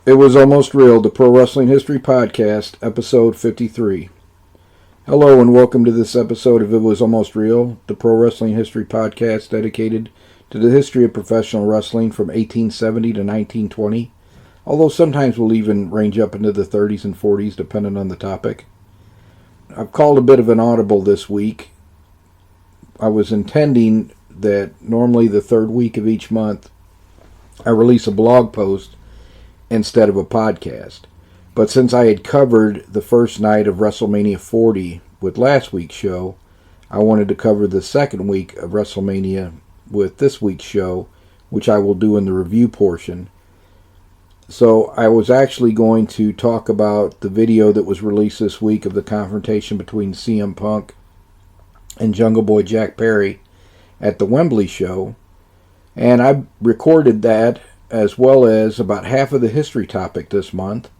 It was almost real, the Pro Wrestling History Podcast, episode 53. Hello and welcome to this episode of It Was Almost Real, the Pro Wrestling History Podcast dedicated to the history of professional wrestling from 1870 to 1920, although sometimes we'll even range up into the 30s and 40s depending on the topic. I've called a bit of an audible this week. I was intending that normally the third week of each month I release a blog post instead of a podcast. But since I had covered the first night of Wrestlemania 40 with last week's show, I wanted to cover the second week of Wrestlemania with this week's show, which I will do in the review portion. So I was actually going to talk about the video that was released this week of the confrontation between CM Punk and Jungle Boy Jack Perry at the Wembley show. And I recorded that as well as about half of the history topic this month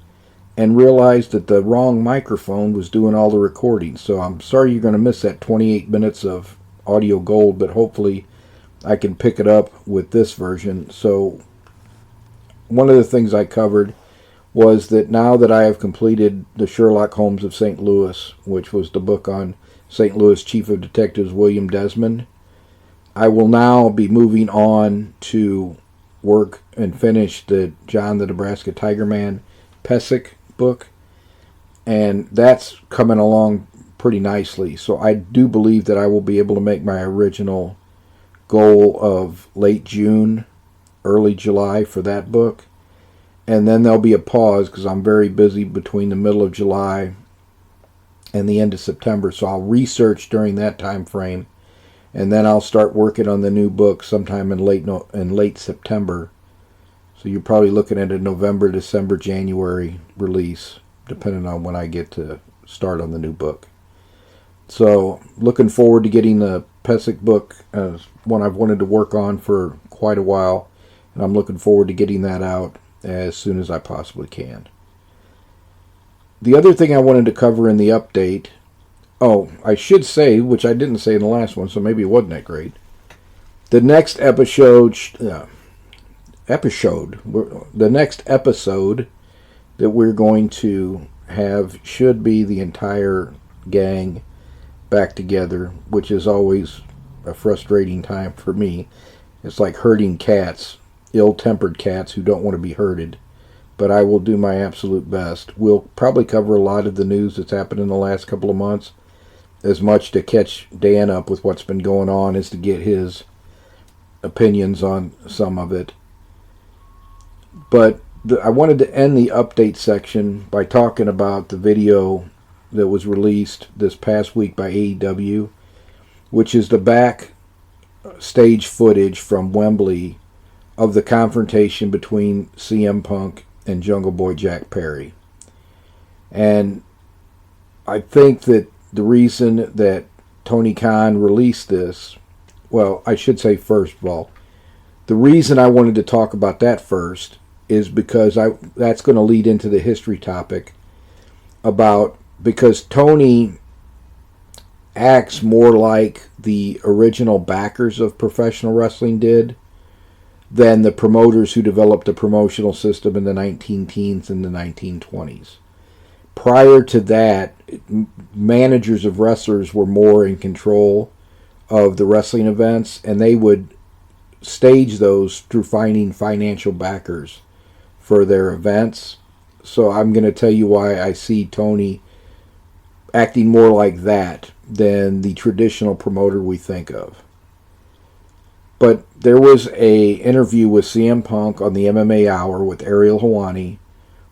and realized that the wrong microphone was doing all the recording. So I'm sorry you're going to miss that 28 minutes of audio gold, but hopefully I can pick it up with this version. So one of the things I covered was that now that I have completed the Sherlock Holmes of St. Louis, which was the book on St. Louis Chief of Detectives William Desmond, I will now be moving on to work and finish the John the Nebraska Tiger Man Pesek book, and that's coming along pretty nicely. So I do believe that I will be able to make my original goal of late June, early July for that book, and then there'll be a pause because I'm very busy between the middle of July and the end of September, so I'll research during that time frame. And then I'll start working on the new book sometime in late September. So you're probably looking at a November, December, January release, depending on when I get to start on the new book. So looking forward to getting the Pesek book, one I've wanted to work on for quite a while. And I'm looking forward to getting that out as soon as I possibly can. The other thing I wanted to cover in the update, I should say, which I didn't say in the last one, so maybe it wasn't that great. The next episode that we're going to have should be the entire gang back together, which is always a frustrating time for me. It's like herding cats, ill-tempered cats who don't want to be herded. But I will do my absolute best. We'll probably cover a lot of the news that's happened in the last couple of months, as much to catch Dan up with what's been going on as to get his opinions on some of it. But I wanted to end the update section by talking about the video that was released this past week by AEW, which is the backstage footage from Wembley of the confrontation between CM Punk and Jungle Boy Jack Perry. And I think that the reason that Tony Khan released this, well, I should say first of all, the reason I wanted to talk about that first is because that's going to lead into the history topic because Tony acts more like the original backers of professional wrestling did than the promoters who developed the promotional system in the 19-teens and the 1920s. Prior to that, managers of wrestlers were more in control of the wrestling events, and they would stage those through finding financial backers for their events. So I'm going to tell you why I see Tony acting more like that than the traditional promoter we think of. But there was an interview with CM Punk on the MMA Hour with Ariel Helwani,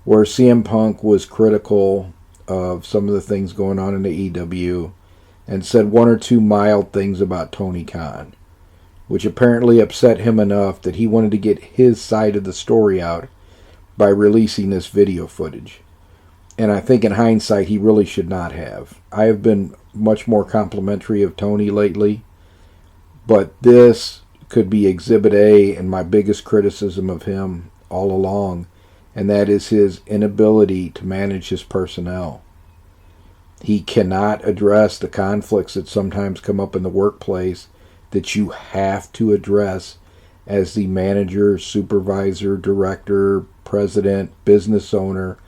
where CM Punk was critical of some of the things going on in the EW and said one or two mild things about Tony Khan, which apparently upset him enough that he wanted to get his side of the story out by releasing this video footage. And I think in hindsight he really should not have. I have been much more complimentary of Tony lately, but this could be Exhibit A and my biggest criticism of him all along, and that is his inability to manage his personnel. He cannot address the conflicts that sometimes come up in the workplace that you have to address as the manager, supervisor, director, president, business owner,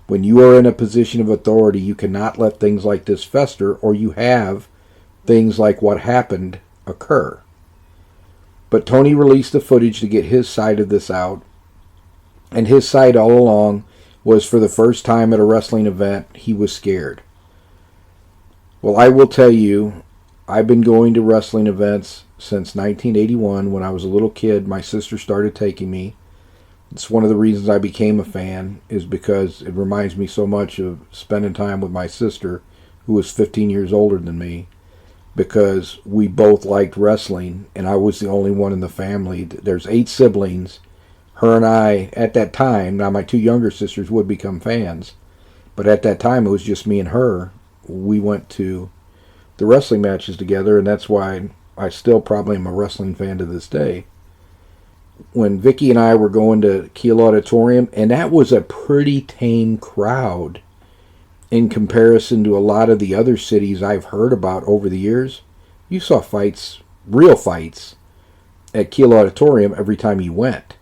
when you are in a position of authority, you cannot let things like this fester, or you have things like what happened occur. But Tony released the footage to get his side of this out, and his side all along was, for the first time at a wrestling event, he was scared. Well, I will tell you, I've been going to wrestling events since 1981. When I was a little kid, my sister started taking me. It's one of the reasons I became a fan, is because it reminds me so much of spending time with my sister, who was 15 years older than me, because we both liked wrestling, and I was the only one in the family. There's 8 siblings. Her and I, at that time, now my 2 younger sisters would become fans, but at that time it was just me and her. We went to the wrestling matches together, and that's why I still probably am a wrestling fan to this day. When Vicky and I were going to Kiel Auditorium, and that was a pretty tame crowd in comparison to a lot of the other cities I've heard about over the years. You saw fights, real fights, at Kiel Auditorium every time you went.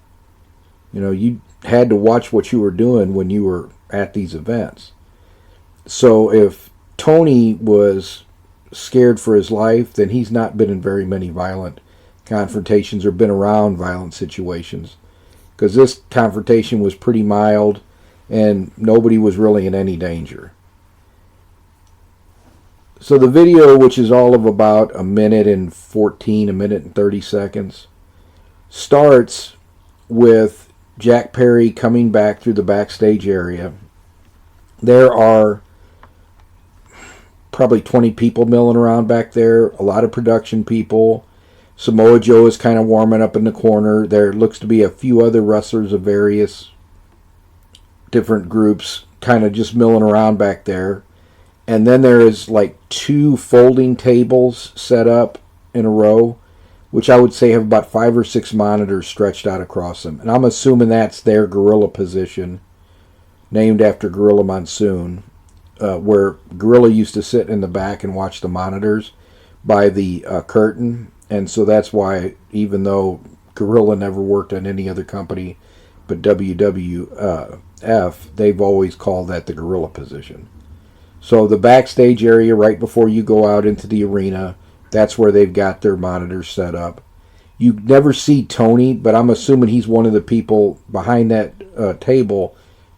You know, you had to watch what you were doing when you were at these events. So if Tony was scared for his life, then he's not been in very many violent confrontations or been around violent situations, because this confrontation was pretty mild and nobody was really in any danger. So the video, which is all of about a minute and 30 seconds, starts with Jack Perry coming back through the backstage area. There are probably 20 people milling around back there, a lot of production people. Samoa Joe is kind of warming up in the corner. There looks to be a few other wrestlers of various different groups kind of just milling around back there. And then there is like 2 folding tables set up in a row, which I would say have about 5 or 6 monitors stretched out across them. And I'm assuming that's their gorilla position, named after Gorilla Monsoon, where Gorilla used to sit in the back and watch the monitors by the curtain. And so that's why, even though Gorilla never worked on any other company but WWF, they've always called that the Gorilla position. So the backstage area right before you go out into the arena, that's where they've got their monitors set up. You never see Tony, but I'm assuming he's one of the people behind that table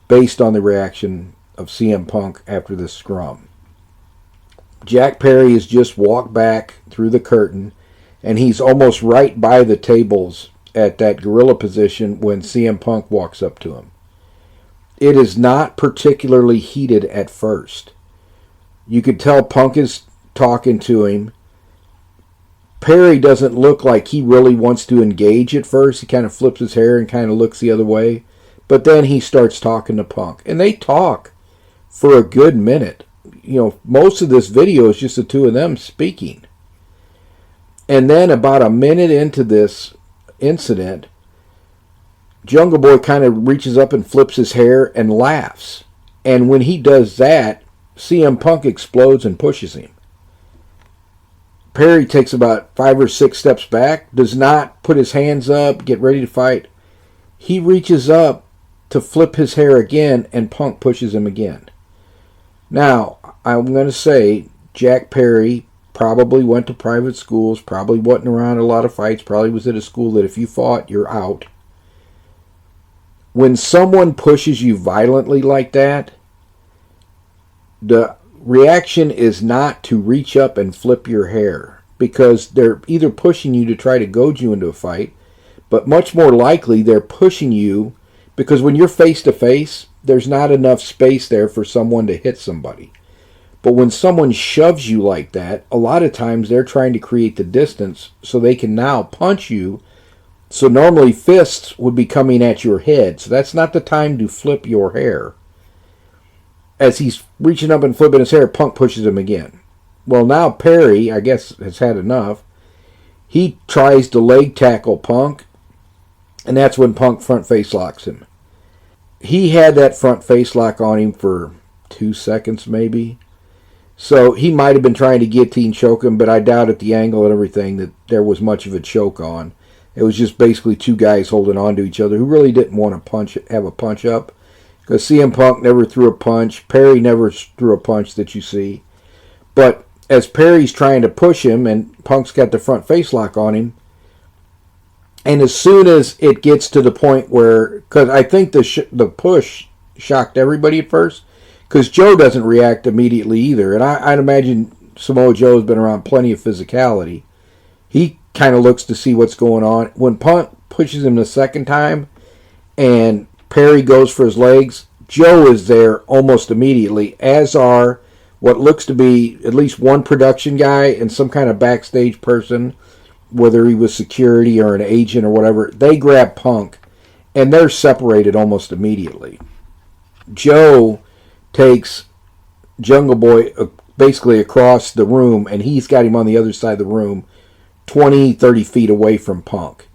based on the reaction of CM Punk after this scrum. Jack Perry has just walked back through the curtain, and he's almost right by the tables at that gorilla position when CM Punk walks up to him. It is not particularly heated at first. You could tell Punk is talking to him. Perry doesn't look like he really wants to engage at first. He kind of flips his hair and kind of looks the other way. But then he starts talking to Punk. And they talk for a good minute. You know, most of this video is just the two of them speaking. And then about a minute into this incident, Jungle Boy kind of reaches up and flips his hair and laughs. And when he does that, CM Punk explodes and pushes him. Perry takes about 5 or 6 steps back, does not put his hands up, get ready to fight. He reaches up to flip his hair again, and Punk pushes him again. Now, I'm going to say Jack Perry probably went to private schools, probably wasn't around a lot of fights, probably was at a school that if you fought, you're out. When someone pushes you violently like that, the reaction is not to reach up and flip your hair, because they're either pushing you to try to goad you into a fight, but much more likely they're pushing you because when you're face to face, there's not enough space there for someone to hit somebody. But when someone shoves you like that, a lot of times they're trying to create the distance so they can now punch you. So normally fists would be coming at your head, so that's not the time to flip your hair. As he's reaching up and flipping his hair, Punk pushes him again. Well, now Perry, I guess, has had enough. He tries to leg tackle Punk, and that's when Punk front face locks him. He had that front face lock on him for 2 seconds maybe. So he might have been trying to guillotine choke him, but I doubt at the angle and everything that there was much of a choke on. It was just basically two guys holding on to each other who really didn't want to have a punch up. Because CM Punk never threw a punch. Perry never threw a punch that you see. But as Perry's trying to push him and Punk's got the front face lock on him, and as soon as it gets to the point where, because I think the push shocked everybody at first, because Joe doesn't react immediately either. And I'd imagine Samoa Joe's been around plenty of physicality. He kind of looks to see what's going on. When Punk pushes him the second time and Perry goes for his legs, Joe is there almost immediately, as are what looks to be at least one production guy and some kind of backstage person, whether he was security or an agent or whatever. They grab Punk, and they're separated almost immediately. Joe takes Jungle Boy basically across the room, and he's got him on the other side of the room, 20, 30 feet away from Punk.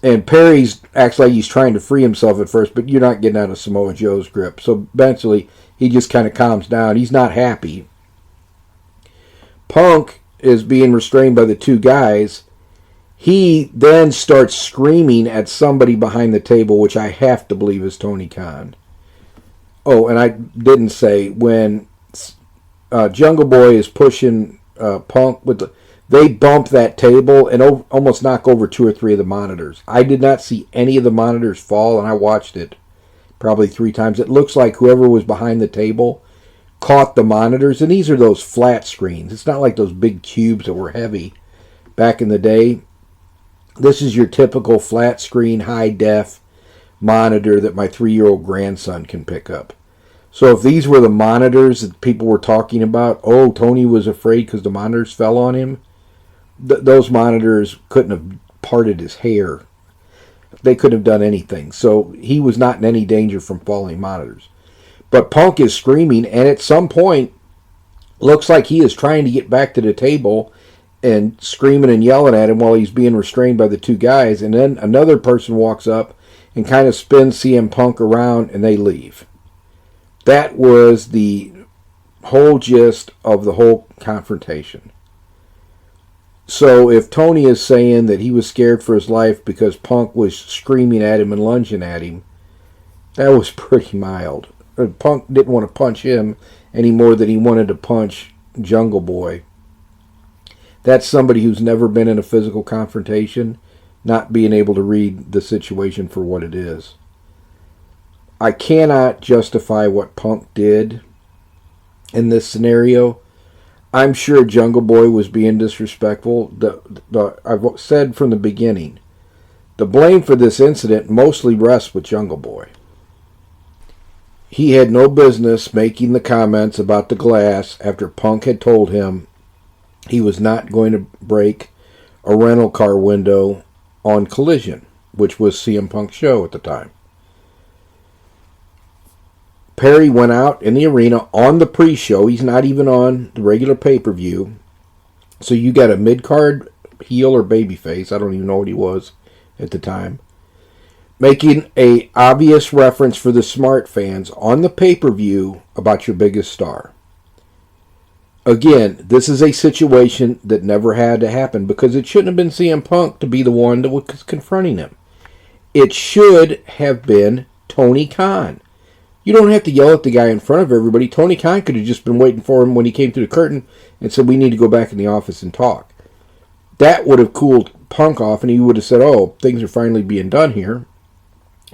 And Perry's acts like he's trying to free himself at first, but you're not getting out of Samoa Joe's grip. So eventually, he just kind of calms down. He's not happy. Punk is being restrained by the two guys. He then starts screaming at somebody behind the table, which I have to believe is Tony Khan. Oh, and I didn't say, when Jungle Boy is pushing Punk with they bump that table and almost knock over 2 or 3 of the monitors. I did not see any of the monitors fall, and I watched it probably 3 times. It looks like whoever was behind the table caught the monitors, and these are those flat screens. It's not like those big cubes that were heavy back in the day. This is your typical flat screen, high def monitor that my 3-year-old grandson can pick up. So if these were the monitors that people were talking about, oh, Tony was afraid because the monitors fell on him, those monitors couldn't have parted his hair. They couldn't have done anything. So he was not in any danger from falling monitors. But Punk is screaming, and at some point, looks like he is trying to get back to the table and screaming and yelling at him while he's being restrained by the two guys. And then another person walks up and kind of spins CM Punk around, and they leave. That was the whole gist of the whole confrontation. So if Tony is saying that he was scared for his life because Punk was screaming at him and lunging at him, that was pretty mild. Punk didn't want to punch him any more than he wanted to punch Jungle Boy. That's somebody who's never been in a physical confrontation, not being able to read the situation for what it is. I cannot justify what Punk did in this scenario. I'm sure Jungle Boy was being disrespectful. I've said from the beginning, the blame for this incident mostly rests with Jungle Boy. He had no business making the comments about the glass after Punk had told him he was not going to break a rental car window on Collision, which was CM Punk's show at the time. Perry went out in the arena on the pre-show. He's not even on the regular pay-per-view. So you got a mid-card heel or babyface, I don't even know what he was at the time, making a obvious reference for the smart fans on the pay-per-view about your biggest star. Again, this is a situation that never had to happen because it shouldn't have been CM Punk to be the one that was confronting him. It should have been Tony Khan. You don't have to yell at the guy in front of everybody. Tony Khan could have just been waiting for him when he came through the curtain and said, we need to go back in the office and talk. That would have cooled Punk off, and he would have said, oh, things are finally being done here.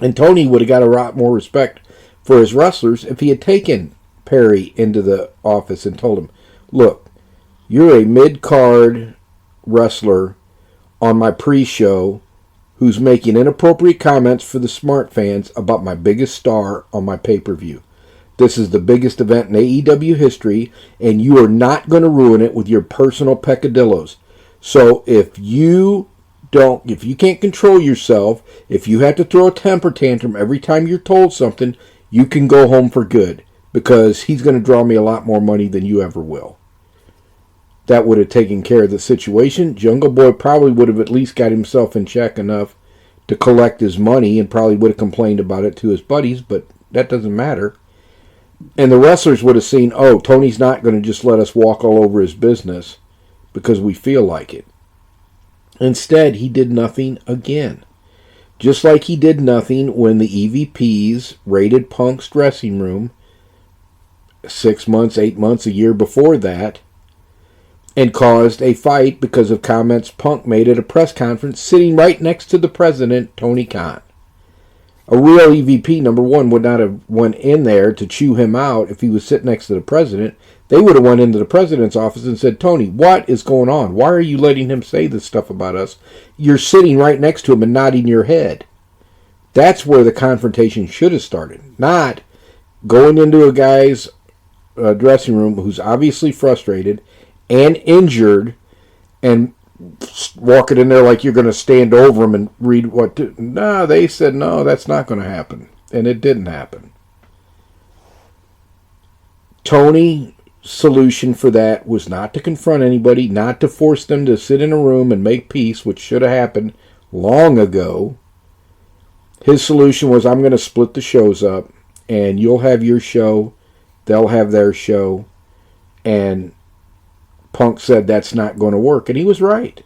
And Tony would have got a lot more respect for his wrestlers if he had taken Perry into the office and told him, look, you're a mid-card wrestler on my pre-show who's making inappropriate comments for the smart fans about my biggest star on my pay-per-view. This is the biggest event in AEW history, and you are not going to ruin it with your personal peccadillos. So if you can't control yourself, if you have to throw a temper tantrum every time you're told something, you can go home for good, because he's going to draw me a lot more money than you ever will. That would have taken care of the situation. Jungle Boy probably would have at least got himself in check enough to collect his money and probably would have complained about it to his buddies, but that doesn't matter. And the wrestlers would have seen, oh, Tony's not going to just let us walk all over his business because we feel like it. Instead, he did nothing again. Just like he did nothing when the EVPs raided Punk's dressing room 6 months, 8 months, a year before that, and caused a fight because of comments Punk made at a press conference sitting right next to the president, Tony Khan. A real EVP, number one, would not have went in there to chew him out if he was sitting next to the president. They would have went into the president's office and said, Tony, what is going on? Why are you letting him say this stuff about us? You're sitting right next to him and nodding your head. That's where the confrontation should have started. Not going into a guy's dressing room who's obviously frustrated and injured and walking in there like you're going to stand over him and read what to... No, they said, no, that's not going to happen. And it didn't happen. Tony's solution for that was not to confront anybody, not to force them to sit in a room and make peace, which should have happened long ago. His solution was, I'm going to split the shows up, and you'll have your show, they'll have their show, and Punk said that's not going to work, and he was right,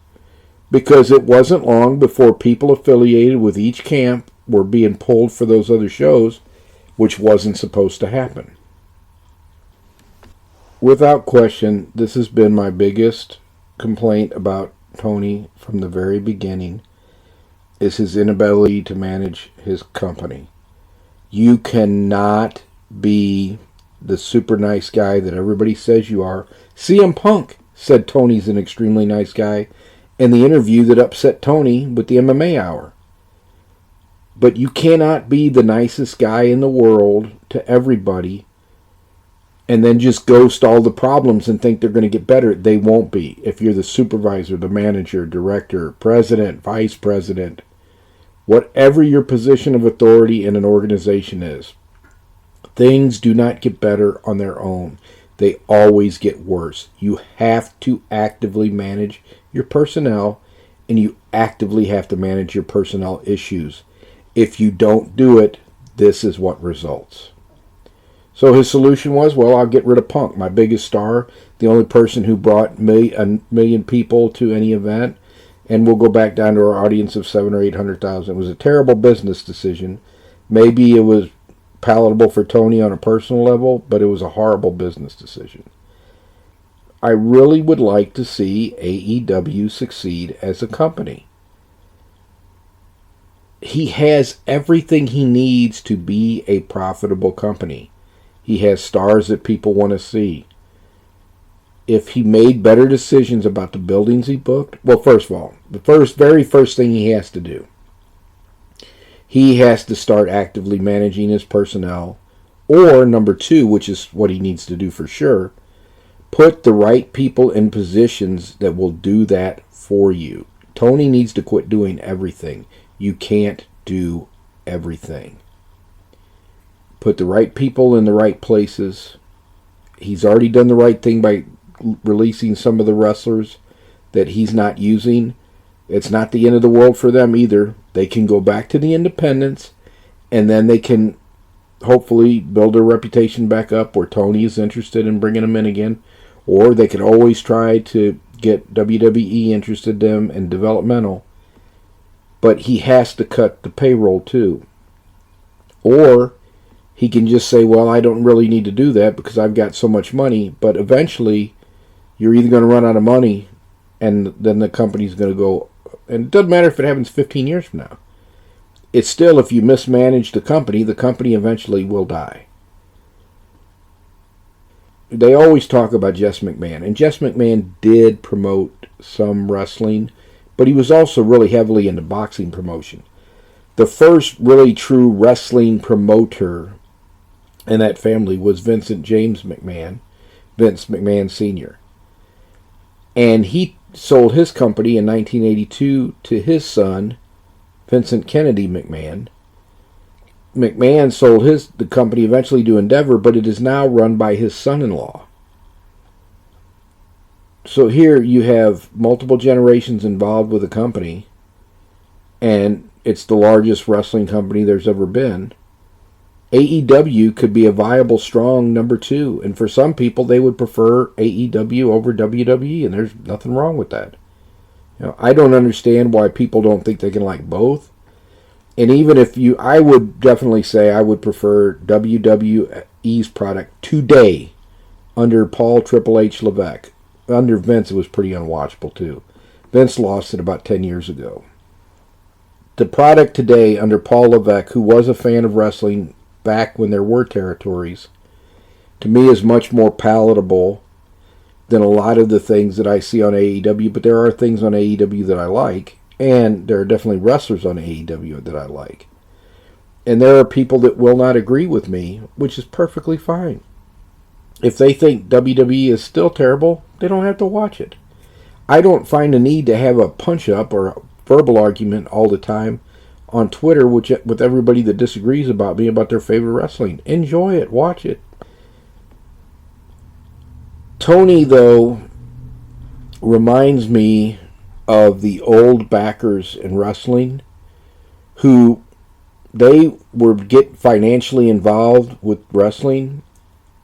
because it wasn't long before people affiliated with each camp were being pulled for those other shows, which wasn't supposed to happen. Without question, this has been my biggest complaint about Tony from the very beginning, is his inability to manage his company. You cannot be the super nice guy that everybody says you are. CM Punk said Tony's an extremely nice guy in the interview that upset Tony with the MMA Hour. But you cannot be the nicest guy in the world to everybody and then just ghost all the problems and think they're going to get better. They won't be. If you're the supervisor, the manager, director, president, vice president, whatever your position of authority in an organization is, things do not get better on their own. They always get worse. You have to actively manage your personnel, and you actively have to manage your personnel issues. If you don't do it, this is what results. So his solution was, well, I'll get rid of Punk, my biggest star, the only person who brought a million people to any event, and we'll go back down to our audience of 700,000 or 800,000. It was a terrible business decision. Maybe it was palatable for Tony on a personal level, but it was a horrible business decision. I really would like to see AEW succeed as a company. He has everything he needs to be a profitable company. He has stars that people want to see. If he made better decisions about the buildings he booked, well, first of all, the very first thing he has to do, he has to start actively managing his personnel. Or, number two, which is what he needs to do for sure, put the right people in positions that will do that for you. Tony needs to quit doing everything. You can't do everything. Put the right people in the right places. He's already done the right thing by releasing some of the wrestlers that he's not using. It's not the end of the world for them either. They can go back to the independents, and then they can hopefully build their reputation back up where Tony is interested in bringing them in again. Or they could always try to get WWE interested in them and developmental. But he has to cut the payroll too. Or he can just say, well, I don't really need to do that because I've got so much money. But eventually, you're either going to run out of money, and then the company's going to go. And it doesn't matter if it happens 15 years from now. It's still, if you mismanage the company eventually will die. They always talk about Jess McMahon, and Jess McMahon did promote some wrestling, but he was also really heavily into boxing promotion. The first really true wrestling promoter in that family was Vincent James McMahon, Vince McMahon Sr. And he sold his company in 1982 to his son, Vincent Kennedy McMahon. McMahon sold the company eventually to Endeavor, but it is now run by his son-in-law. So here you have multiple generations involved with the company, and it's the largest wrestling company there's ever been. AEW could be a viable, strong number two, and for some people they would prefer AEW over WWE, and there's nothing wrong with that. I don't understand why people don't think they can like both. And even if I would definitely say I would prefer WWE's product today under Paul Triple H Levesque. Under Vince, it was pretty unwatchable too. Vince lost it about 10 years ago. The product today under Paul Levesque, who was a fan of wrestling back when there were territories, to me is much more palatable than a lot of the things that I see on AEW, but there are things on AEW that I like, and there are definitely wrestlers on AEW that I like. And there are people that will not agree with me, which is perfectly fine. If they think WWE is still terrible, they don't have to watch it. I don't find a need to have a punch-up or a verbal argument all the time on Twitter with everybody that disagrees about me about their favorite wrestling. Enjoy it. Watch it. Tony, though, reminds me of the old backers in wrestling who they would get financially involved with wrestling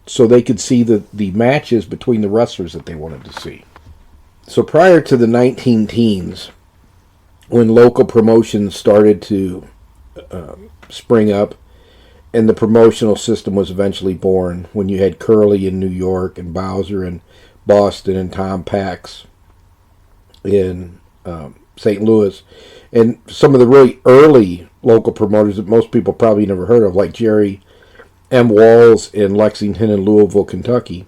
so they could see the matches between the wrestlers that they wanted to see. So prior to the 19 teens, when local promotions started to spring up, and the promotional system was eventually born, when you had Curly in New York and Bowser in Boston and Tom Pax in St. Louis, and some of the really early local promoters that most people probably never heard of, like Jerry M. Walls in Lexington and Louisville, Kentucky.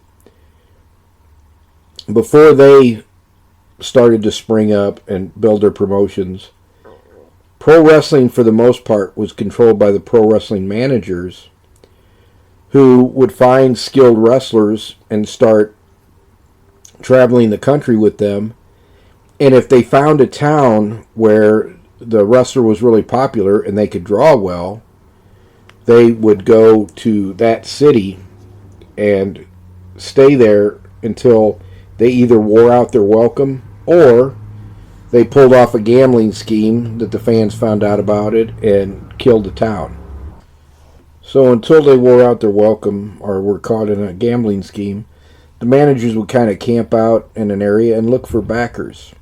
Before they started to spring up and build their promotions, pro wrestling, for the most part, was controlled by the pro wrestling managers who would find skilled wrestlers and start traveling the country with them. And if they found a town where the wrestler was really popular and they could draw well, they would go to that city and stay there until they either wore out their welcome or they pulled off a gambling scheme that the fans found out about it and killed the town. So until they wore out their welcome or were caught in a gambling scheme, the managers would kind of camp out in an area and look for backers.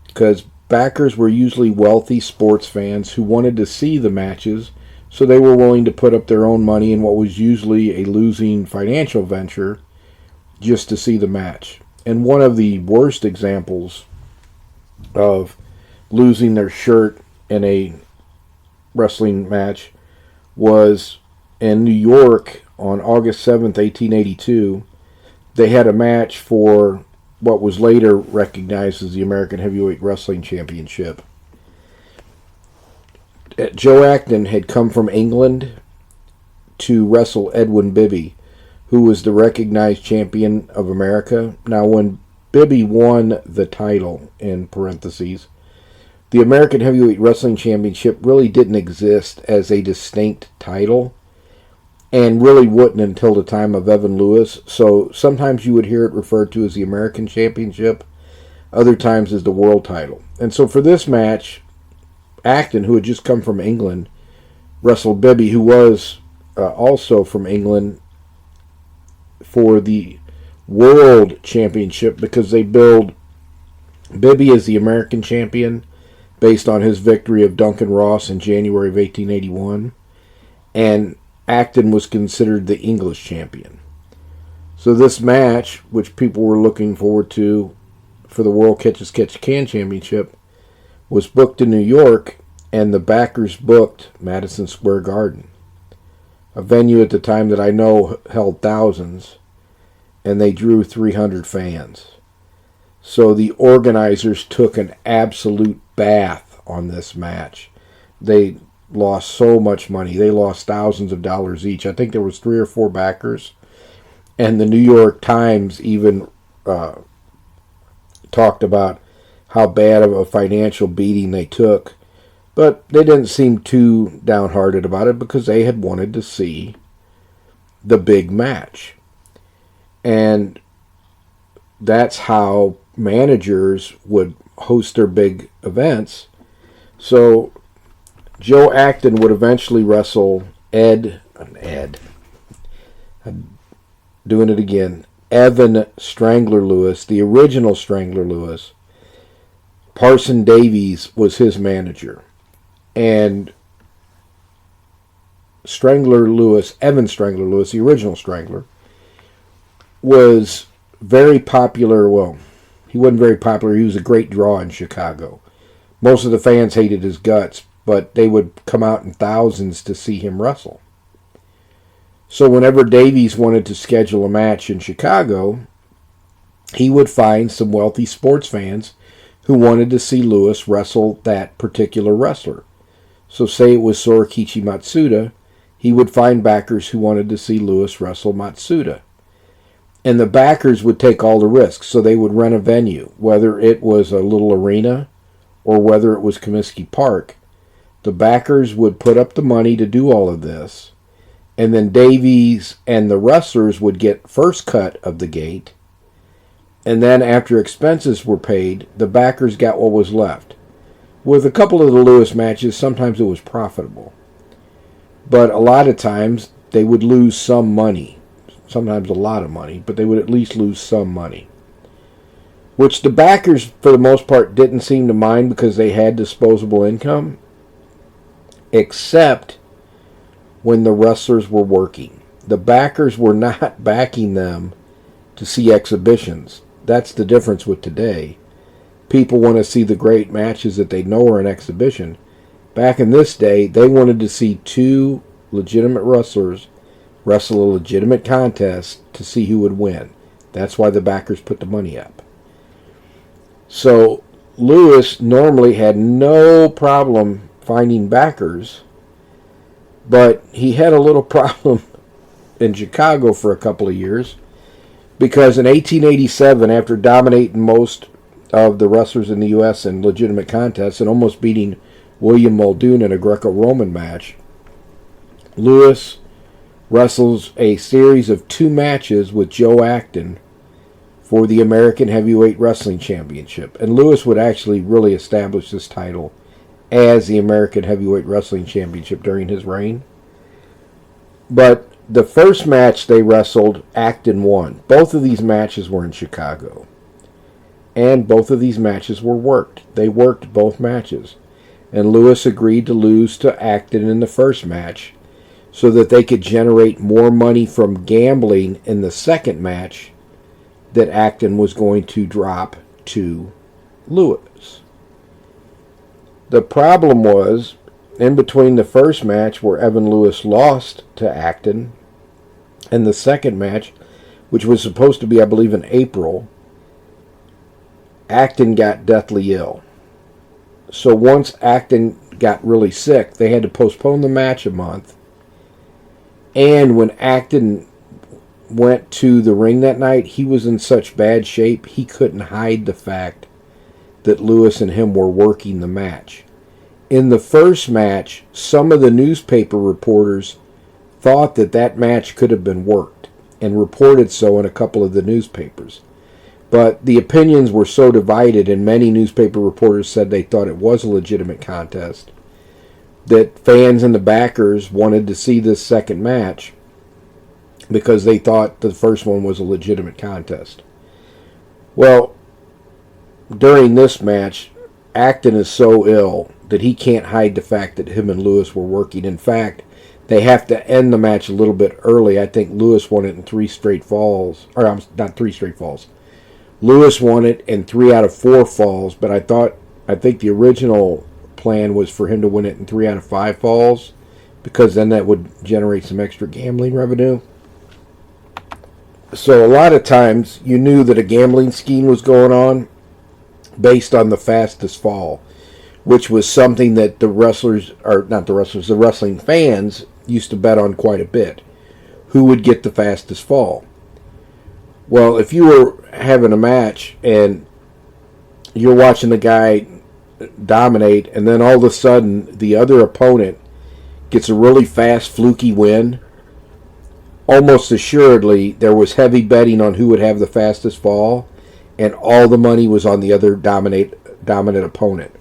Because backers were usually wealthy sports fans who wanted to see the matches, so they were willing to put up their own money in what was usually a losing financial venture just to see the match. And one of the worst examples of losing their shirt in a wrestling match was in New York on August 7th, 1882. They had a match for what was later recognized as the American Heavyweight Wrestling Championship. Joe Acton had come from England to wrestle Edwin Bibby, who was the recognized champion of America. Now, when Bibby won the title, in parentheses, the American Heavyweight Wrestling Championship really didn't exist as a distinct title, and really wouldn't until the time of Evan Lewis. So sometimes you would hear it referred to as the American Championship, other times as the world title. And so for this match, Acton, who had just come from England, wrestled Bibby, who was also from England, for the World Championship, because they billed Bibby as the American champion based on his victory of Duncan Ross in January of 1881, and Acton was considered the English champion. So this match, which people were looking forward to for the World Catch-as-Catch-Can Championship, was booked in New York, and the backers booked Madison Square Garden, a venue at the time that I know held thousands, and they drew 300 fans. So the organizers took an absolute bath on this match. They lost so much money. They lost thousands of dollars each. I think there was 3 or 4 backers, and the New York Times even talked about how bad of a financial beating they took, but they didn't seem too downhearted about it because they had wanted to see the big match. And that's how managers would host their big events. So Joe Acton would eventually wrestle Evan Strangler Lewis, the original Strangler Lewis, Parson Davies was his manager. And Strangler Lewis, Evan Strangler Lewis, the original Strangler, was very popular. Well, he wasn't very popular. He was a great draw in Chicago. Most of the fans hated his guts, but they would come out in thousands to see him wrestle. So whenever Davies wanted to schedule a match in Chicago, he would find some wealthy sports fans who wanted to see Lewis wrestle that particular wrestler. So say it was Sorikichi Matsuda, he would find backers who wanted to see Lewis wrestle Matsuda. And the backers would take all the risks. So they would rent a venue, whether it was a little arena or whether it was Comiskey Park. The backers would put up the money to do all of this. And then Davies and the wrestlers would get first cut of the gate. And then after expenses were paid, the backers got what was left. With a couple of the Lewis matches, sometimes it was profitable. But a lot of times, they would lose some money. Sometimes a lot of money, but they would at least lose some money. Which the backers, for the most part, didn't seem to mind because they had disposable income. Except when the wrestlers were working. The backers were not backing them to see exhibitions. That's the difference with today. People want to see the great matches that they know are an exhibition. Back in this day, they wanted to see two legitimate wrestlers wrestle a legitimate contest to see who would win. That's why the backers put the money up. So Lewis normally had no problem finding backers, but he had a little problem in Chicago for a couple of years because in 1887, after dominating most of the wrestlers in the U.S. in legitimate contests and almost beating William Muldoon in a Greco-Roman match, Lewis wrestles a series of 2 matches with Joe Acton for the American Heavyweight Wrestling Championship. And Lewis would actually really establish this title as the American Heavyweight Wrestling Championship during his reign. But the first match they wrestled, Acton won. Both of these matches were in Chicago. And both of these matches were worked. They worked both matches. And Lewis agreed to lose to Acton in the first match so that they could generate more money from gambling in the second match that Acton was going to drop to Lewis. The problem was, in between the first match where Evan Lewis lost to Acton and the second match, which was supposed to be, I believe, in April, Acton got deathly ill. So once Acton got really sick, they had to postpone the match a month. And when Acton went to the ring that night, he was in such bad shape, he couldn't hide the fact that Lewis and him were working the match. In the first match, some of the newspaper reporters thought that that match could have been worked and reported so in a couple of the newspapers. But the opinions were so divided, and many newspaper reporters said they thought it was a legitimate contest, that fans and the backers wanted to see this second match because they thought the first one was a legitimate contest. Well, during this match, Acton is so ill that he can't hide the fact that him and Lewis were working. In fact, they have to end the match a little bit early. I think Lewis won it in 3 straight falls. Or not 3 straight falls. Lewis won it in 3 out of 4 falls, but I think the original plan was for him to win it in 3 out of 5 falls, because then that would generate some extra gambling revenue. So a lot of times you knew that a gambling scheme was going on based on the fastest fall, which was something that the wrestling fans used to bet on quite a bit. Who would get the fastest fall? Well, if you were having a match and you're watching the guy dominate, and then all of a sudden the other opponent gets a really fast, fluky win, almost assuredly there was heavy betting on who would have the fastest fall, and all the money was on the other dominant opponent.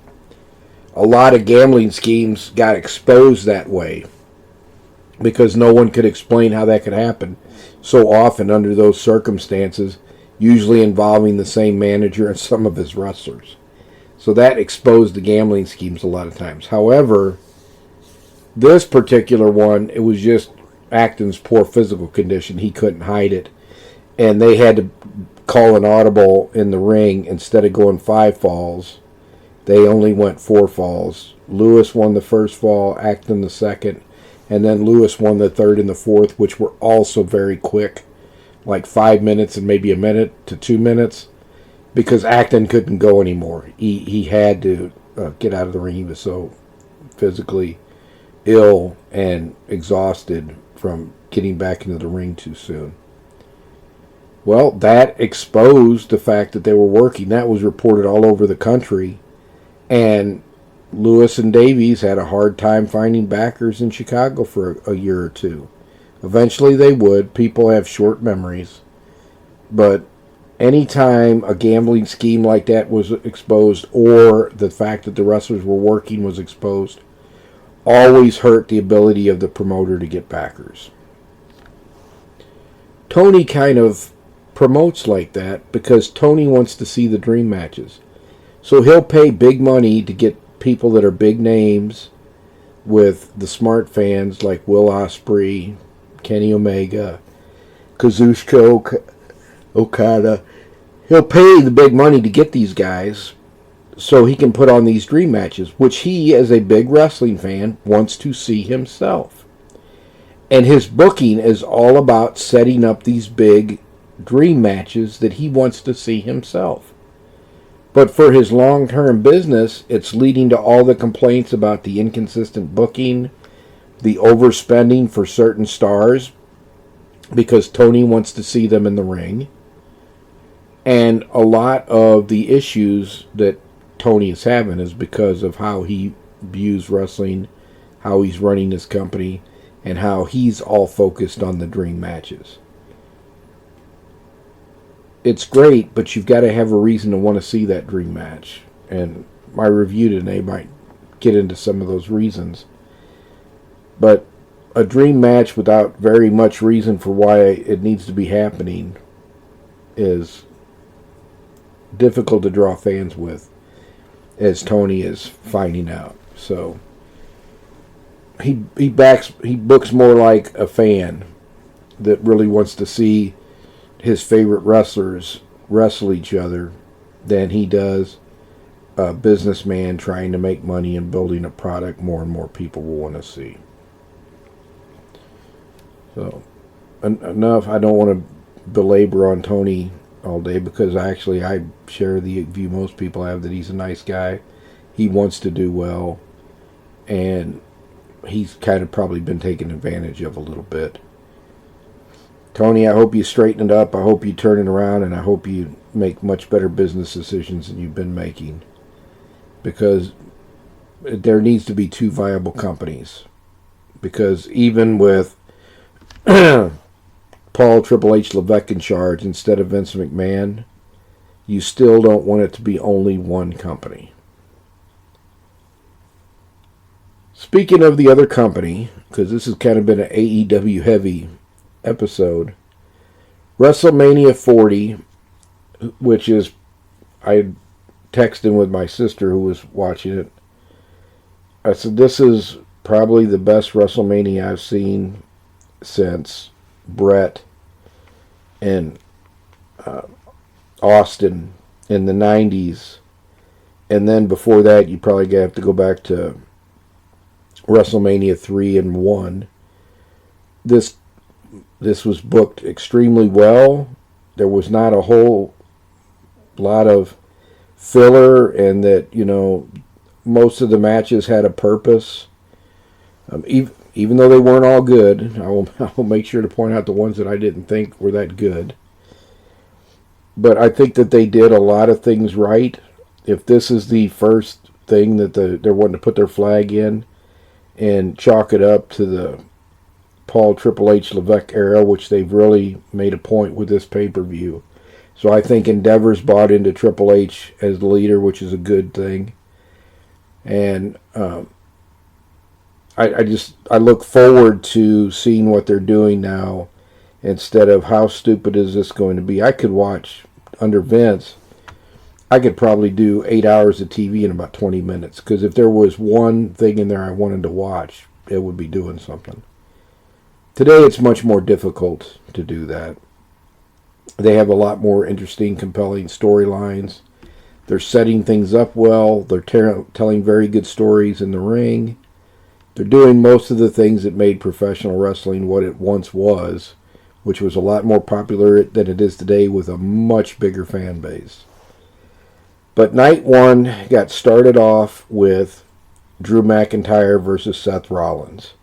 A lot of gambling schemes got exposed that way because no one could explain how that could happen so often under those circumstances, usually involving the same manager and some of his wrestlers. So that exposed the gambling schemes a lot of times. However, this particular one, it was just Acton's poor physical condition. He couldn't hide it. And they had to call an audible in the ring. Instead of going 5 falls, they only went 4 falls. Lewis won the first fall, Acton the second, and then Lewis won the third and the fourth, which were also very quick, like 5 minutes and maybe a minute to 2 minutes, because Acton couldn't go anymore. He had to get out of the ring. He was so physically ill and exhausted from getting back into the ring too soon. Well, that exposed the fact that they were working. That was reported all over the country. And Lewis and Davies had a hard time finding backers in Chicago for a year or two. Eventually they would. People have short memories. But anytime a gambling scheme like that was exposed, or the fact that the wrestlers were working was exposed, always hurt the ability of the promoter to get backers. Tony kind of promotes like that because Tony wants to see the dream matches. So he'll pay big money to get people that are big names with the smart fans like Will Ospreay, Kenny Omega, Kazuchika Okada. He'll pay the big money to get these guys so he can put on these dream matches, which he, as a big wrestling fan, wants to see himself. And his booking is all about setting up these big dream matches that he wants to see himself. But for his long-term business, it's leading to all the complaints about the inconsistent booking, the overspending for certain stars, because Tony wants to see them in the ring, and a lot of the issues that Tony is having is because of how he views wrestling, how he's running his company, and how he's all focused on the dream matches. It's great, but you've got to have a reason to want to see that dream match. And my review today might get into some of those reasons. But a dream match without very much reason for why it needs to be happening is difficult to draw fans with, as Tony is finding out. So he books more like a fan that really wants to see his favorite wrestlers wrestle each other than he does a businessman trying to make money and building a product more and more people will want to see. So enough. I don't want to belabor on Tony all day, because actually I share the view most people have, that he's a nice guy. He wants to do well, and he's kind of probably been taken advantage of a little bit. Tony, I hope you straighten it up. I hope you turn it around, and I hope you make much better business decisions than you've been making, because there needs to be 2 viable companies. Because even with Paul Triple H Levesque in charge instead of Vince McMahon, you still don't want it to be only one company. Speaking of the other company, because this has kind of been an AEW heavy episode, Wrestlemania 40, which is, I texted with my sister who was watching it. I said, this is probably the best WrestleMania I've seen since Brett and Austin in the 90s. And then before that, you probably have to go back to WrestleMania 3 and 1. This was booked extremely well. There was not a whole lot of filler, and that, most of the matches had a purpose. Even though they weren't all good, I will make sure to point out the ones that I didn't think were that good. But I think that they did a lot of things right. If this is the first thing that they're wanting to put their flag in and chalk it up to the Paul Triple H Levesque era, which they've really made a point with this pay-per-view. So I think Endeavor's bought into Triple H as the leader, which is a good thing. And I look forward to seeing what they're doing now, instead of how stupid is this going to be. I could watch, under Vince, I could probably do 8 hours of TV in about 20 minutes. Because if there was one thing in there I wanted to watch, it would be doing something. Today it's much more difficult to do that. They have a lot more interesting, compelling storylines. They're setting things up well. They're telling very good stories in the ring. They're doing most of the things that made professional wrestling what it once was, which was a lot more popular than it is today with a much bigger fan base. But night one got started off with Drew McIntyre versus Seth Rollins.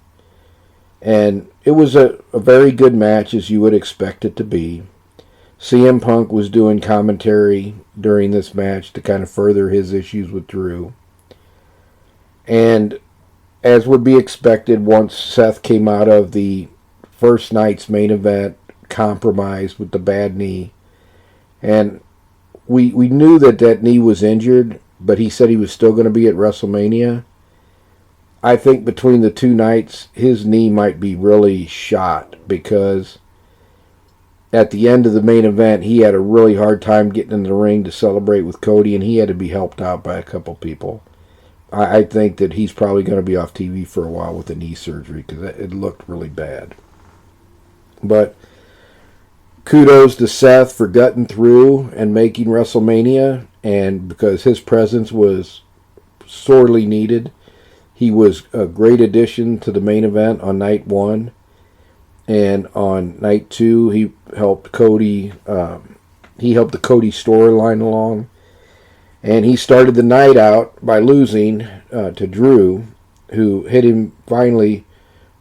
And it was a very good match, as you would expect it to be. CM Punk was doing commentary during this match to kind of further his issues with Drew. And as would be expected, once Seth came out of the first night's main event, compromised with the bad knee. And we knew that knee was injured, but he said he was still going to be at WrestleMania. I think between the two nights, his knee might be really shot, because at the end of the main event, he had a really hard time getting in the ring to celebrate with Cody, and he had to be helped out by a couple people. I think that he's probably going to be off TV for a while with the knee surgery, because it looked really bad. But kudos to Seth for gutting through and making WrestleMania, and because his presence was sorely needed. He was a great addition to the main event on night one. And on night two, he helped Cody. He helped the Cody storyline along. And he started the night out by losing to Drew, who hit him finally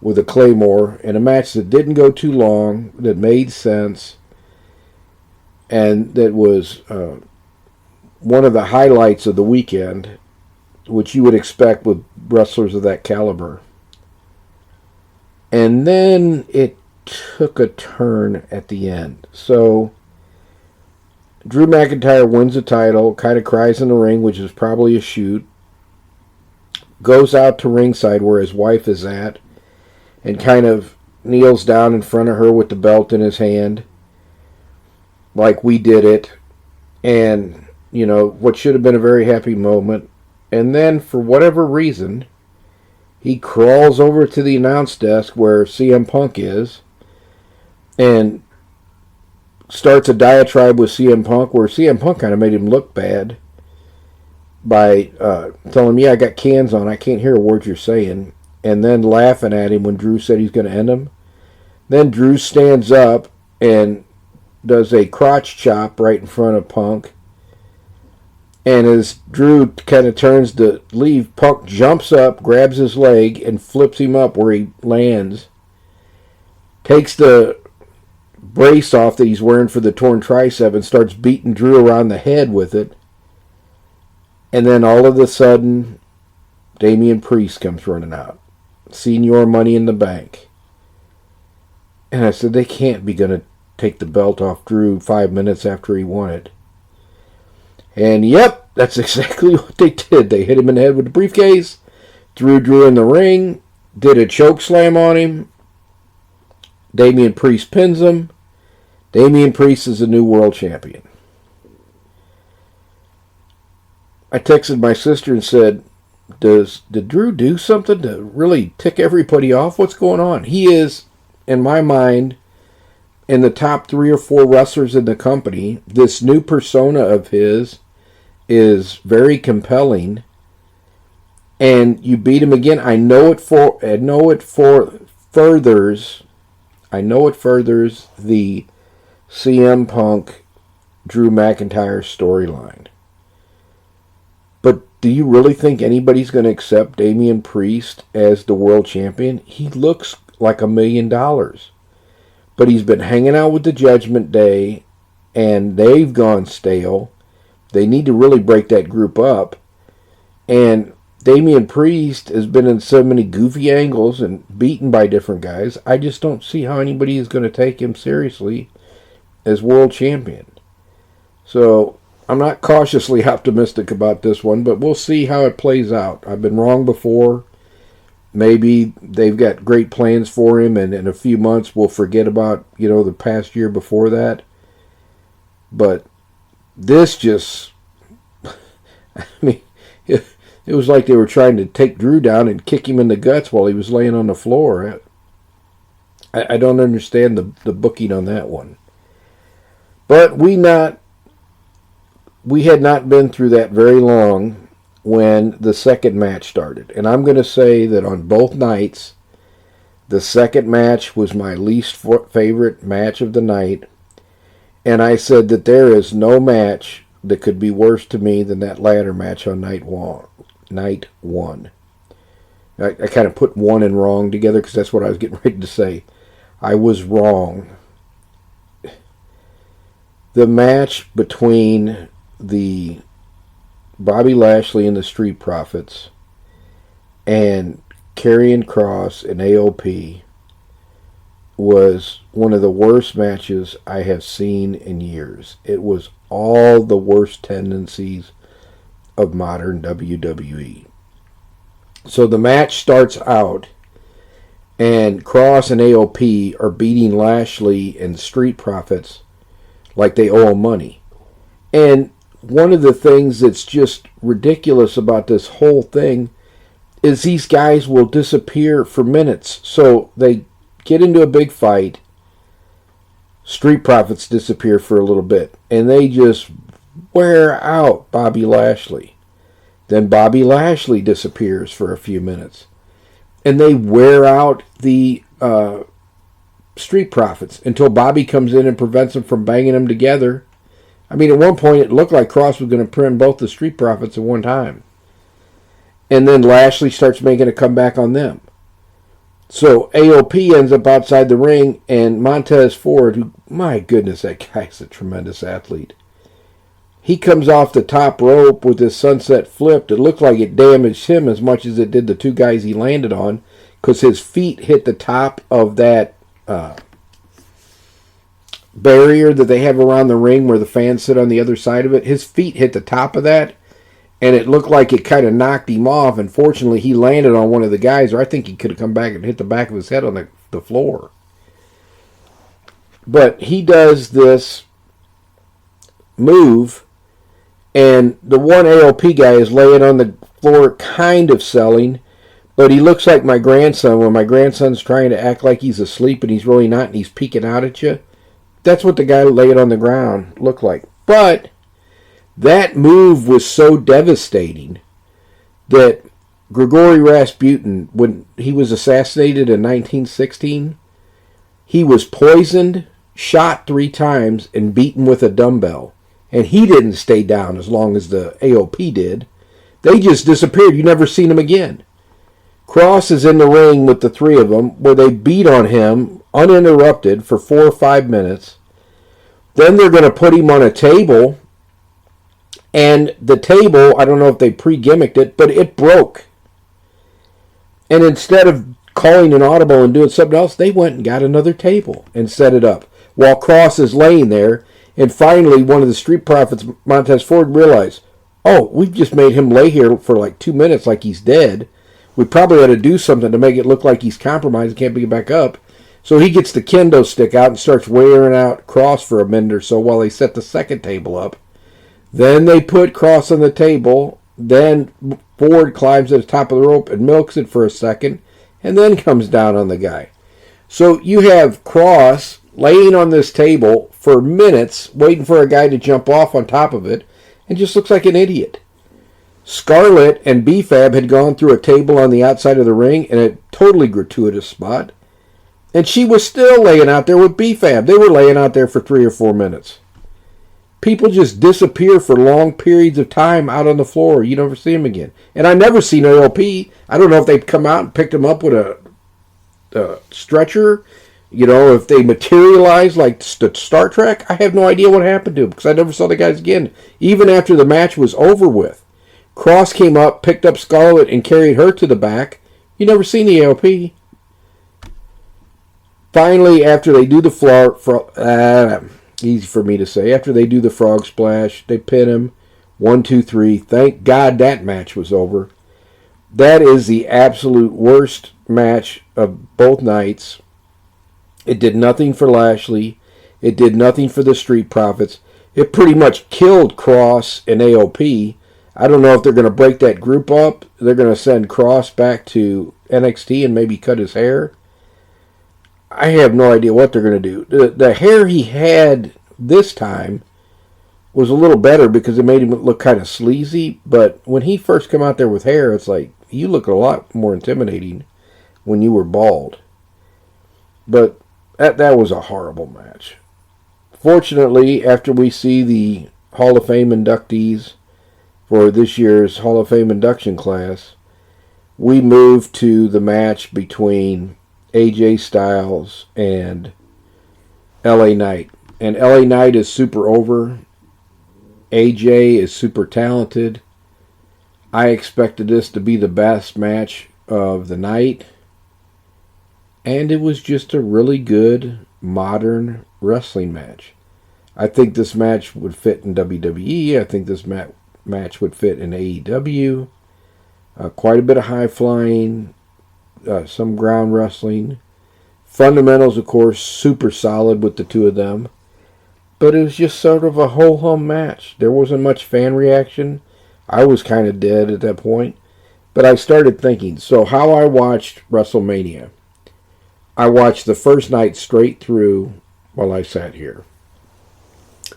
with a Claymore in a match that didn't go too long, that made sense, and that was one of the highlights of the weekend, which you would expect with wrestlers of that caliber. And then it took a turn at the end. So Drew McIntyre wins the title, kind of cries in the ring, which is probably a shoot, goes out to ringside where his wife is at, and kind of kneels down in front of her with the belt in his hand, like we did it. And, you know, what should have been a very happy moment. And then, for whatever reason, he crawls over to the announce desk where CM Punk is and starts a diatribe with CM Punk, where CM Punk kind of made him look bad by telling him, yeah, I got cans on, I can't hear a word you're saying, and then laughing at him when Drew said he's going to end him. Then Drew stands up and does a crotch chop right in front of Punk. And as Drew kind of turns to leave, Punk jumps up, grabs his leg, and flips him up where he lands. Takes the brace off that he's wearing for the torn tricep and starts beating Drew around the head with it. And then all of a sudden, Damian Priest comes running out. Senior Money in the Bank. And I said, they can't be going to take the belt off Drew 5 minutes after he won it. And yep, that's exactly what they did. They hit him in the head with the briefcase, threw Drew in the ring, did a choke slam on him. Damian Priest pins him. Damian Priest is the new world champion. I texted my sister and said, did Drew do something to really tick everybody off? What's going on? He is, in my mind, in the top 3 or 4 wrestlers in the company. This new persona of his is very compelling, and you beat him again. I know it furthers the CM Punk Drew McIntyre storyline. But do you really think anybody's going to accept Damian Priest as the world champion? He looks like $1 million. But he's been hanging out with the Judgment Day, and they've gone stale. They need to really break that group up. And Damian Priest has been in so many goofy angles and beaten by different guys. I just don't see how anybody is going to take him seriously as world champion. So I'm not cautiously optimistic about this one, but we'll see how it plays out. I've been wrong before. Maybe they've got great plans for him, and in a few months we'll forget about, the past year before that. But this just I mean, it was like they were trying to take Drew down and kick him in the guts while he was laying on the floor. I don't understand the booking on that one. But we had not been through that very long when the second match started. And I'm going to say that on both nights, the second match was my least favorite match of the night. And I said that there is no match that could be worse to me than that ladder match on night one. I kind of put one and wrong together because that's what I was getting ready to say. I was wrong. The match between the Bobby Lashley and the Street Profits and Karrion Kross and AOP was one of the worst matches I have seen in years. It was all the worst tendencies of modern WWE. So the match starts out, and Kross and AOP are beating Lashley and Street Profits like they owe him money. And one of the things that's just ridiculous about this whole thing is these guys will disappear for minutes. So they get into a big fight. Street Profits disappear for a little bit. And they just wear out Bobby Lashley. Then Bobby Lashley disappears for a few minutes. And they wear out the Street Profits until Bobby comes in and prevents them from banging them together. I mean, at one point it looked like Kross was going to pin both the Street Profits at one time. And then Lashley starts making a comeback on them. So AOP ends up outside the ring, and Montez Ford, who, my goodness, that guy's a tremendous athlete. He comes off the top rope with his sunset flip. It looked like it damaged him as much as it did the two guys he landed on, because his feet hit the top of that barrier that they have around the ring where the fans sit on the other side of it. His feet hit the top of that, and it looked like it kind of knocked him off. And fortunately, he landed on one of the guys, or I think he could have come back and hit the back of his head on the floor. But he does this move, and the one AOP guy is laying on the floor kind of selling, but he looks like my grandson when my grandson's trying to act like he's asleep and he's really not, and he's peeking out at you. That's what the guy laying on the ground looked like. But that move was so devastating that Grigory Rasputin, when he was assassinated in 1916, he was poisoned, shot 3 times, and beaten with a dumbbell. And he didn't stay down as long as the AOP did. They just disappeared. You never seen them again. Kross is in the ring with the 3 of them, where they beat on him uninterrupted for 4 or 5 minutes. Then they're going to put him on a table, and the table, I don't know if they pre-gimmicked it, but it broke. And instead of calling an audible and doing something else, they went and got another table and set it up while Kross is laying there. And finally, one of the Street Profits, Montez Ford, realized, oh, we've just made him lay here for like 2 minutes like he's dead. We probably ought to do something to make it look like he's compromised and can't pick it back up. So he gets the kendo stick out and starts wearing out Kross for a minute or so while they set the second table up. Then they put Kross on the table. Then Ford climbs to the top of the rope and milks it for a second, and then comes down on the guy. So you have Kross laying on this table for minutes, waiting for a guy to jump off on top of it, and just looks like an idiot. Scarlett and B-Fab had gone through a table on the outside of the ring in a totally gratuitous spot, and she was still laying out there with B-Fab. They were laying out there for 3 or 4 minutes. People just disappear for long periods of time out on the floor. You never see them again. And I never seen AOP. I don't know if they'd come out and picked him up with a stretcher. You know, if they materialized like Star Trek. I have no idea what happened to him because I never saw the guys again. Even after the match was over with. Kross came up, picked up Scarlett, and carried her to the back. You never seen the AOP. Finally, after they do the easy for me to say. After they do the frog splash, they pin him. 1, 2, 3. Thank God that match was over. That is the absolute worst match of both nights. It did nothing for Lashley. It did nothing for the Street Profits. It pretty much killed Kross and AOP. I don't know if they're going to break that group up. They're going to send Cross back to NXT and maybe cut his hair. I have no idea what they're going to do. The hair he had this time was a little better because it made him look kind of sleazy. But when he first came out there with hair, it's like, you look a lot more intimidating when you were bald. But that was a horrible match. Fortunately, after we see the Hall of Fame inductees for this year's Hall of Fame induction class, we move to the match between AJ Styles and LA Knight. And LA Knight is super over. AJ is super talented. I expected this to be the best match of the night. And it was just a really good, modern wrestling match. I think this match would fit in WWE. I think this match would fit in AEW. Quite a bit of high flying, some ground wrestling. Fundamentals, of course, super solid with the two of them. But it was just sort of a ho-hum match. There wasn't much fan reaction. I was kind of dead at that point. But I started thinking, so how I watched WrestleMania. I watched the first night straight through while I sat here.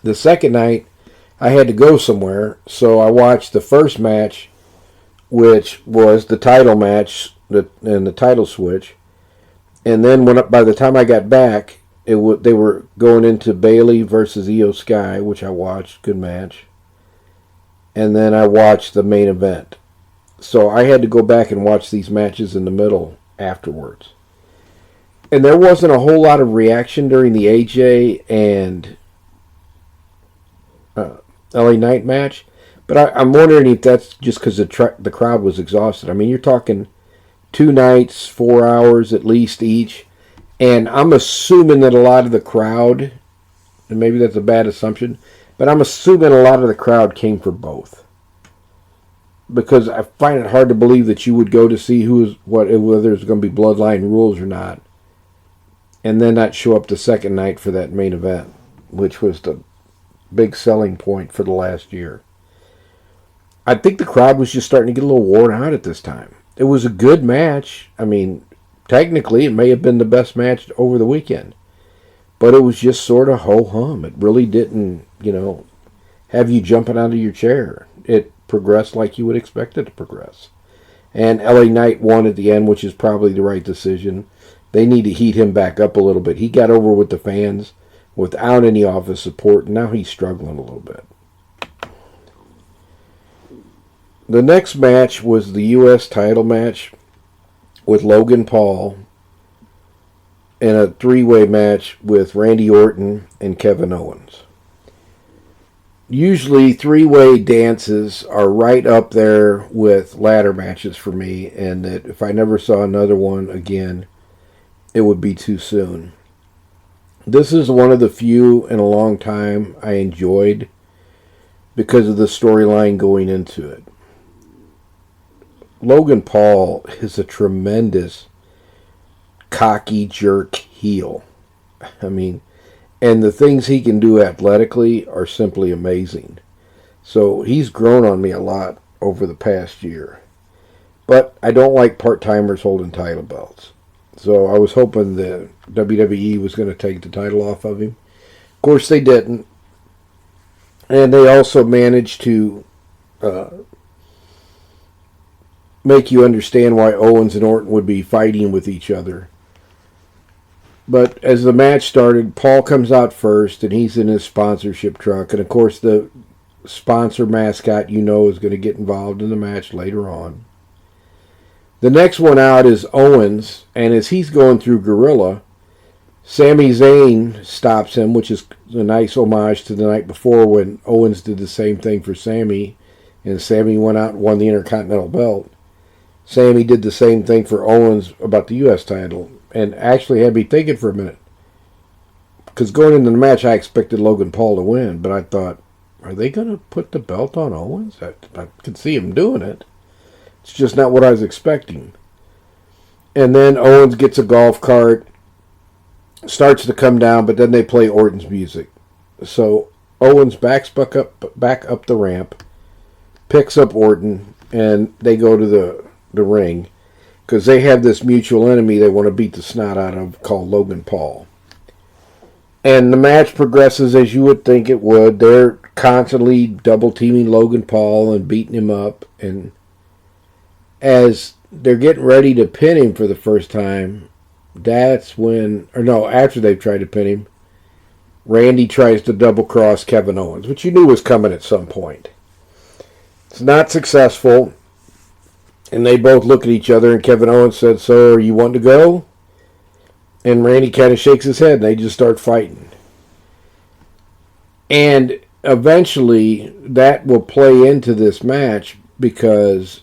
The second night, I had to go somewhere, so I watched the first match, which was the title match and the title switch. And then by the time I got back, they were going into Bayley versus Io Sky, which I watched. Good match. And then I watched the main event. So I had to go back and watch these matches in the middle afterwards. And there wasn't a whole lot of reaction during the AJ and LA Knight match. But I'm wondering if that's just because the crowd was exhausted. I mean, you're talking 2 nights, 4 hours at least each. And I'm assuming that a lot of the crowd, and maybe that's a bad assumption, but I'm assuming a lot of the crowd came for both. Because I find it hard to believe that you would go to see whether it's going to be Bloodline rules or not, and then not show up the second night for that main event, which was the big selling point for the last year. I think the crowd was just starting to get a little worn out at this time. It was a good match. I mean, technically, it may have been the best match over the weekend. But it was just sort of ho-hum. It really didn't, have you jumping out of your chair. It progressed like you would expect it to progress. And LA Knight won at the end, which is probably the right decision. They need to heat him back up a little bit. He got over with the fans without any office support, and now he's struggling a little bit. The next match was the U.S. title match with Logan Paul in a 3-way match with Randy Orton and Kevin Owens. Usually 3-way dances are right up there with ladder matches for me, and that if I never saw another one again, it would be too soon. This is one of the few in a long time I enjoyed because of the storyline going into it. Logan Paul is a tremendous cocky jerk heel. I mean, and the things he can do athletically are simply amazing. So he's grown on me a lot over the past year. But I don't like part-timers holding title belts. So I was hoping the WWE was going to take the title off of him. Of course they didn't. And they also managed to make you understand why Owens and Orton would be fighting with each other. But as the match started, Paul comes out first, and he's in his sponsorship truck. And, of course, the sponsor mascot, is going to get involved in the match later on. The next one out is Owens, and as he's going through Gorilla, Sami Zayn stops him, which is a nice homage to the night before when Owens did the same thing for Sami, and Sami went out and won the Intercontinental belt. Sami did the same thing for Owens about the U.S. title, and actually had me thinking for a minute. Because going into the match, I expected Logan Paul to win, but I thought, are they going to put the belt on Owens? I could see him doing it. It's just not what I was expecting. And then Owens gets a golf cart, starts to come down, but then they play Orton's music. So Owens backs back up the ramp, picks up Orton, and they go to the ring because they have this mutual enemy they want to beat the snot out of called Logan Paul. And the match progresses as you would think it would. They're constantly double-teaming Logan Paul and beating him up. And as they're getting ready to pin him for the first time, after they've tried to pin him, Randy tries to double-cross Kevin Owens, which you knew was coming at some point. It's not successful, and they both look at each other, and Kevin Owens said, "So, are you wanting to go?" And Randy kind of shakes his head, and they just start fighting. And eventually, that will play into this match because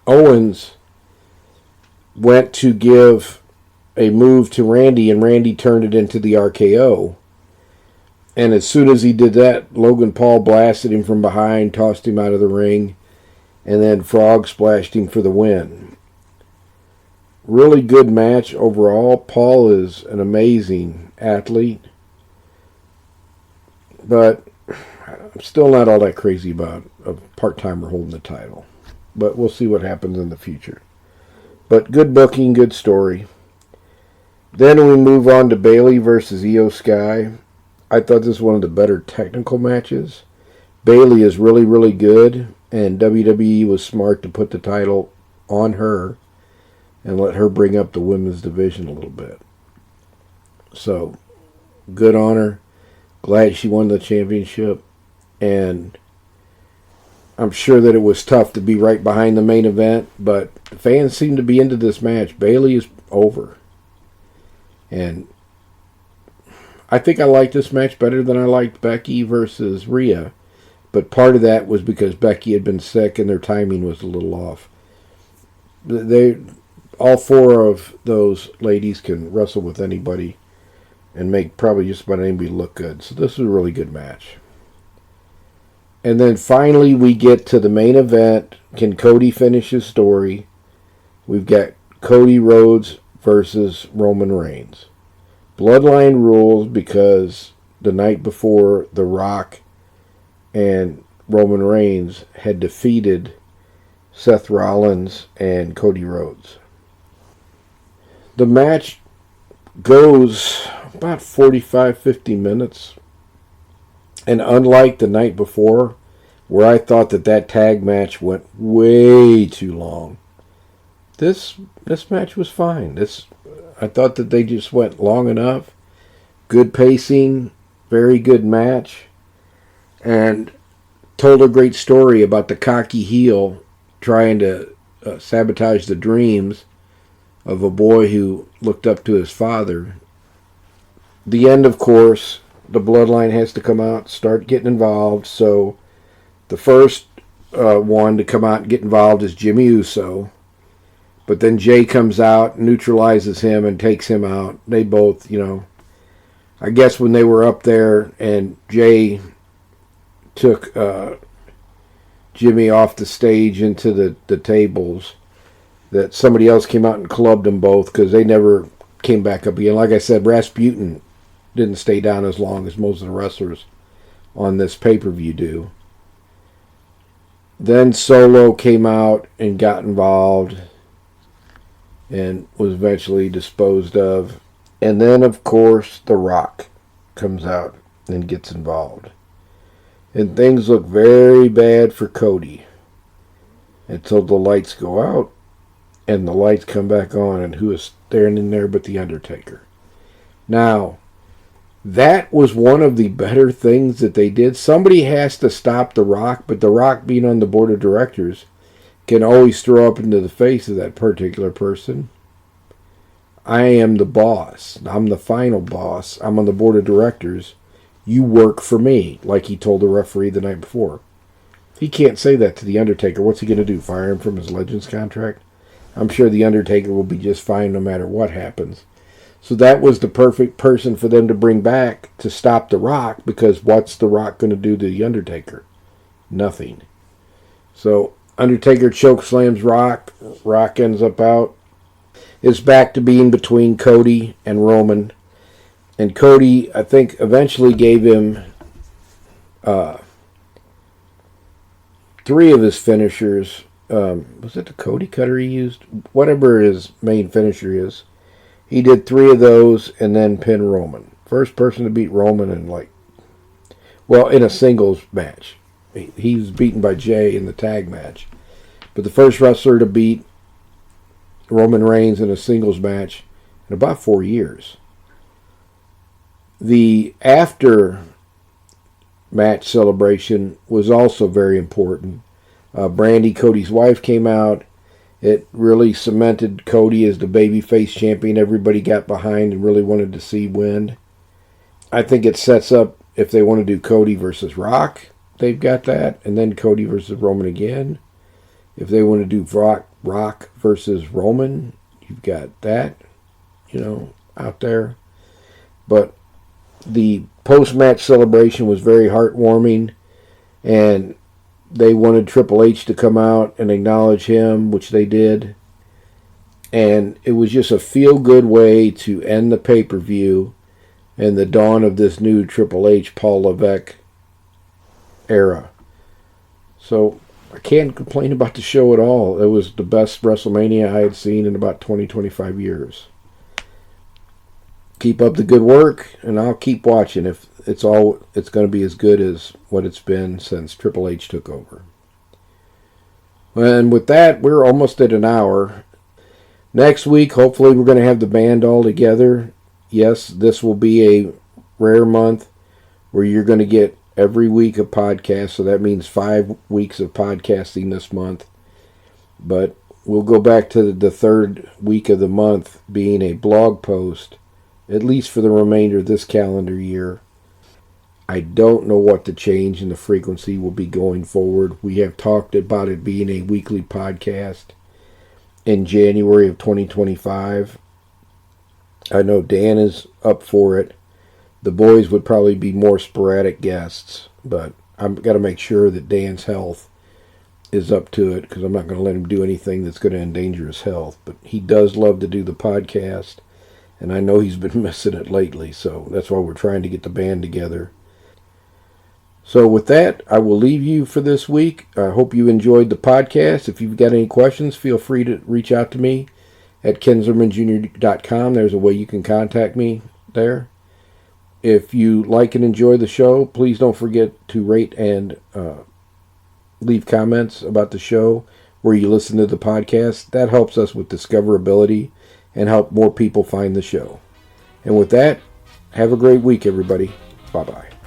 Owens went to give a move to Randy, and Randy turned it into the RKO. And as soon as he did that, Logan Paul blasted him from behind, tossed him out of the ring, and then Frog splashed him for the win. Really good match overall. Paul is an amazing athlete, but I'm still not all that crazy about a part-timer holding the title. But we'll see what happens in the future. But good booking, good story. Then we move on to Bayley versus Io Sky. I thought this was one of the better technical matches. Bayley is really, really good, and WWE was smart to put the title on her and let her bring up the women's division a little bit. So, good on her. Glad she won the championship. And I'm sure that it was tough to be right behind the main event, but the fans seem to be into this match. Bayley is over. And I think I liked this match better than I liked Becky versus Rhea. But part of that was because Becky had been sick and their timing was a little off. All four of those ladies can wrestle with anybody and make probably just about anybody look good. So this was a really good match. And then finally we get to the main event. Can Cody finish his story? We've got Cody Rhodes versus Roman Reigns. Bloodline rules because the night before, The Rock and Roman Reigns had defeated Seth Rollins and Cody Rhodes. The match goes about 45-50 minutes. And unlike the night before, where I thought that tag match went way too long, this match was fine. I thought that they just went long enough. Good pacing, very good match, and told a great story about the cocky heel trying to sabotage the dreams of a boy who looked up to his father. The end, of course, the bloodline has to come out, start getting involved. So the first one to come out and get involved is Jimmy Uso. But then Jay comes out, neutralizes him, and takes him out. They both, I guess when they were up there and Jay took Jimmy off the stage into the tables, that somebody else came out and clubbed them both because they never came back up again. Like I said, Rasputin didn't stay down as long as most of the wrestlers on this pay-per-view do. Then Solo came out and got involved and was eventually disposed of. And then, of course, The Rock comes out and gets involved. And things look very bad for Cody until the lights go out and the lights come back on, and who is standing there but The Undertaker. Now, that was one of the better things that they did. Somebody has to stop The Rock, but The Rock, being on the board of directors, can always throw up into the face of that particular person. I am the boss. I'm the final boss. I'm on the board of directors. You work for me, like he told the referee the night before. He can't say that to The Undertaker. What's he going to do, fire him from his Legends contract? I'm sure The Undertaker will be just fine no matter what happens. So that was the perfect person for them to bring back to stop The Rock, because what's The Rock going to do to The Undertaker? Nothing. So Undertaker chokeslams Rock. Rock ends up out. It's back to being between Cody and Roman. And Cody, I think, eventually gave him three of his finishers. Was it the Cody Cutter he used? Whatever his main finisher is. He did three of those and then pinned Roman. First person to beat Roman in in a singles match. He was beaten by Jay in the tag match. But the first wrestler to beat Roman Reigns in a singles match in about 4 years. The after match celebration was also very important. Brandy, Cody's wife, came out. It really cemented Cody as the babyface champion everybody got behind and really wanted to see win. I think it sets up, if they want to do Cody versus Rock, they've got that. And then Cody versus Roman again. If they want to do Rock versus Roman, you've got that, out there. But the post-match celebration was very heartwarming. And they wanted Triple H to come out and acknowledge him, which they did. And it was just a feel-good way to end the pay-per-view and the dawn of this new Triple H, Paul Levesque era. So I can't complain about the show at all. It was the best WrestleMania I had seen in about 25 years. Keep up the good work, and I'll keep watching if it's going to be as good as what it's been since Triple H took over. And with that, we're almost at an hour. Next week, hopefully, we're going to have the band all together. Yes, this will be a rare month where you're going to get every week of podcast, so that means 5 weeks of podcasting this month. But we'll go back to the third week of the month being a blog post, at least for the remainder of this calendar year. I don't know what the change in the frequency will be going forward. We have talked about it being a weekly podcast in January of 2025. I know Dan is up for it. The boys would probably be more sporadic guests, but I've got to make sure that Dan's health is up to it, because I'm not going to let him do anything that's going to endanger his health. But he does love to do the podcast, and I know he's been missing it lately, so that's why we're trying to get the band together. So with that, I will leave you for this week. I hope you enjoyed the podcast. If you've got any questions, feel free to reach out to me at kenzermanjr.com. There's a way you can contact me there. If you like and enjoy the show, please don't forget to rate and leave comments about the show where you listen to the podcast. That helps us with discoverability and help more people find the show. And with that, have a great week, everybody. Bye-bye.